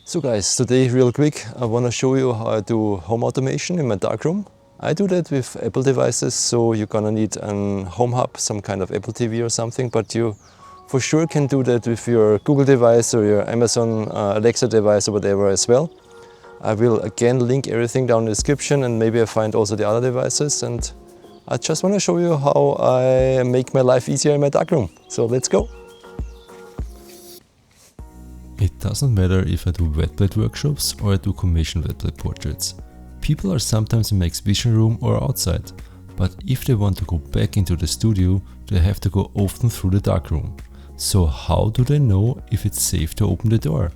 So guys, today real quick I want to show you how I do home automation in my darkroom. I do that with Apple devices, so you're gonna need a home hub, some kind of Apple TV or something, but you for sure can do that with your Google device or your Amazon Alexa device or whatever as well. I will again link everything down in the description, and maybe I find also the other devices, and I just want to show you how I make my life easier in my darkroom. So let's go! It doesn't matter if I do wet plate workshops or I do commissioned wet plate portraits. People are sometimes in my exhibition room or outside, but if they want to go back into the studio, they have to go often through the darkroom. So how do they know if it's safe to open the door?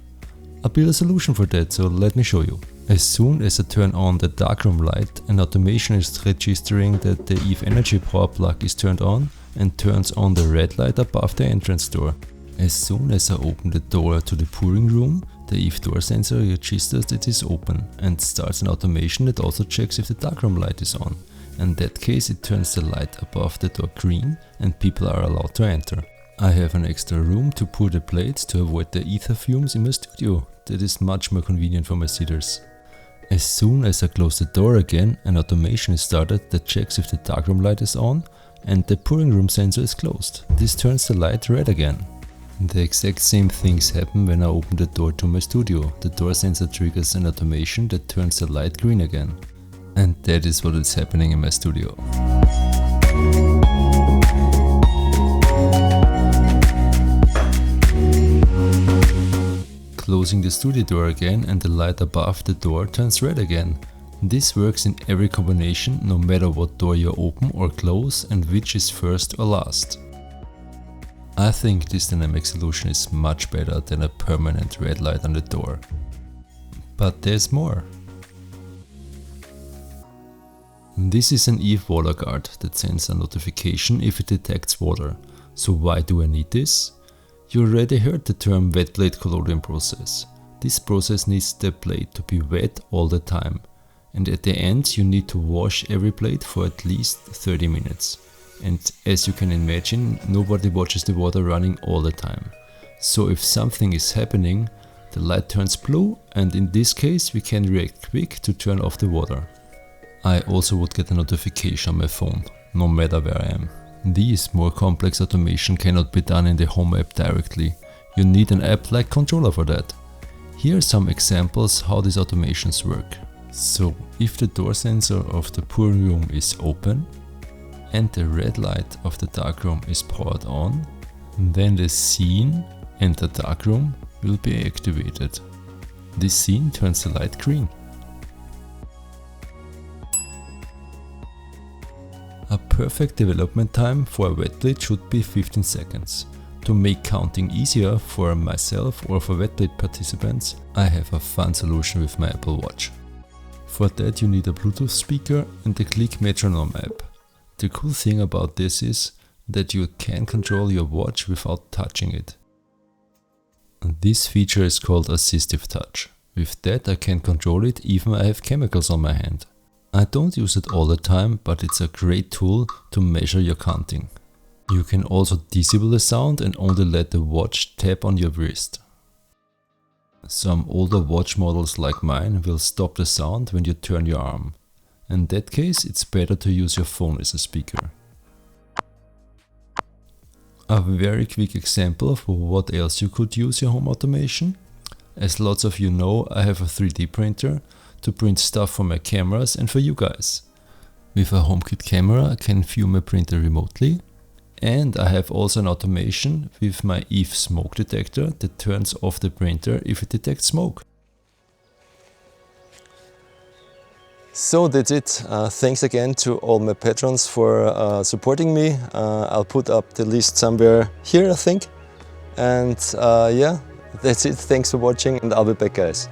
I built a solution for that, so let me show you. As soon as I turn on the darkroom light, an automation is registering that the EVE energy power plug is turned on and turns on the red light above the entrance door. As soon as I open the door to the pouring room, the EVE door sensor registers that it is open and starts an automation that also checks if the darkroom light is on. In that case, it turns the light above the door green and people are allowed to enter. I have an extra room to pour the plates to avoid the ether fumes in my studio. That is much more convenient for my sitters. As soon as I close the door again, an automation is started that checks if the darkroom light is on and the pouring room sensor is closed. This turns the light red again. The exact same things happen when I open the door to my studio. The door sensor triggers an automation that turns the light green again. And that is what is happening in my studio. Closing the studio door again and the light above the door turns red again. This works in every combination, no matter what door you open or close and which is first or last. I think this dynamic solution is much better than a permanent red light on the door. But there's more. This is an EVE Waterguard that sends a notification if it detects water. So why do I need this? You already heard the term wet plate collodion process. This process needs the plate to be wet all the time. And at the end you need to wash every plate for at least 30 minutes. And as you can imagine, nobody watches the water running all the time. So if something is happening, the light turns blue, and in this case we can react quick to turn off the water. I also would get a notification on my phone, no matter where I am. This more complex automation cannot be done in the home app directly. You need an app like controller for that. Here are some examples how these automations work. So if the door sensor of the pouring room is open, and the red light of the darkroom is powered on, then the scene and the darkroom will be activated. This scene turns the light green. A perfect development time for a wet plate should be 15 seconds. To make counting easier for myself or for wet plate participants, I have a fun solution with my Apple Watch. For that you need a Bluetooth speaker and the Click Metronome app. The cool thing about this is that you can control your watch without touching it. This feature is called Assistive Touch. With that I can control it even I have chemicals on my hand. I don't use it all the time, but it's a great tool to measure your counting. You can also disable the sound and only let the watch tap on your wrist. Some older watch models like mine will stop the sound when you turn your arm. In that case, it's better to use your phone as a speaker. A very quick example of what else you could use your home automation. As lots of you know, I have a 3D printer to print stuff for my cameras and for you guys. With a Homekit camera I can view my printer remotely. And I have also an automation with my EVE smoke detector that turns off the printer if it detects smoke. So that's it. Thanks again to all my patrons for supporting me. I'll put up the list somewhere here, I think. And yeah, that's it. Thanks for watching, and I'll be back, guys.